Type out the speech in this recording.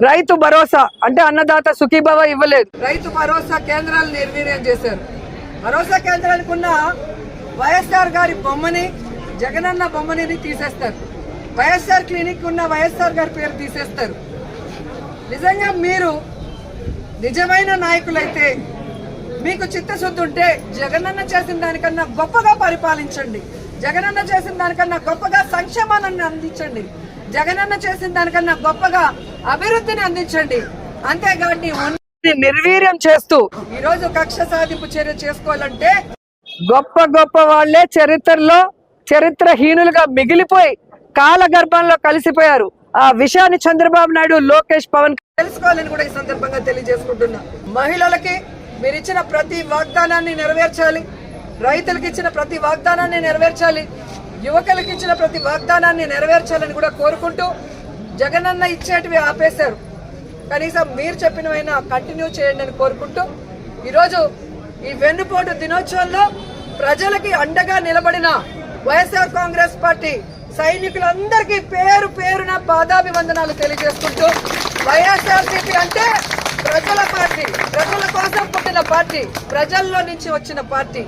రైతు భరోసా అంటే అన్నదాత సుఖీభవ ఇవ్వలేదు. రైతు భరోసా కేంద్రాలు నిర్వీర్యం చేశారు. భరోసా కేంద్రానికి ఉన్న వైఎస్ఆర్ గారి బొమ్మని, జగనన్న బొమ్మని తీసేస్తారు. వైఎస్ఆర్ క్లినిక్ ఉన్న వైఎస్ఆర్ గారి పేరు తీసేస్తారు. నిజంగా మీరు నిజమైన నాయకులైతే, మీకు చిత్తశుద్ధి ఉంటే జగనన్న చేసిన దానికన్నా గొప్పగా పరిపాలించండి. జగనన్న చేసిన దానికన్నా గొప్పగా సంక్షేమాన్ని అందించండి. జగనన్న చేసిన దానికన్నా గొప్పగా అభివృద్ధిని అందించండి. అంతేగాని నిర్వీర్యం చేస్తూ ఈరోజు కక్ష సాధింపు చర్య చేసుకోవాలంటే గొప్ప గొప్ప వాళ్లే చరిత్రలో చరిత్రహీనులుగా మిగిలిపోయి కాలగర్భంలో కలిసిపోయారు. ఆ విషయాన్ని చంద్రబాబు నాయుడు, లోకేష్, పవన్ తెలుసుకోవాలని కూడా ఈ సందర్భంగా తెలియజేసుకుంటున్నా. మహిళలకి మీరు ఇచ్చిన ప్రతి వాగ్దానాన్ని నెరవేర్చాలి. రైతులకు ఇచ్చిన ప్రతి వాగ్దానాన్ని నెరవేర్చాలి. యువకులకు ఇచ్చిన ప్రతి వాగ్దానాన్ని నెరవేర్చాలని కూడా కోరుకుంటూ, జగనన్న ఇచ్చేటివి ఆపేశారు, కనీసం మీరు చెప్పినవైనా కంటిన్యూ చేయండి అని కోరుకుంటూ, ఈరోజు ఈ వెన్నుపోటు దినోత్సవంలో ప్రజలకి అండగా నిలబడిన వైఎస్ఆర్ కాంగ్రెస్ పార్టీ సైనికులందరికీ పేరు పేరున పాదాభివందనాలు తెలియజేసుకుంటూ, వైఎస్ఆర్సీపీ అంటే ప్రజల పార్టీ, ప్రజల కోసం పుట్టిన పార్టీ, ప్రజల్లో నుంచి వచ్చిన పార్టీ.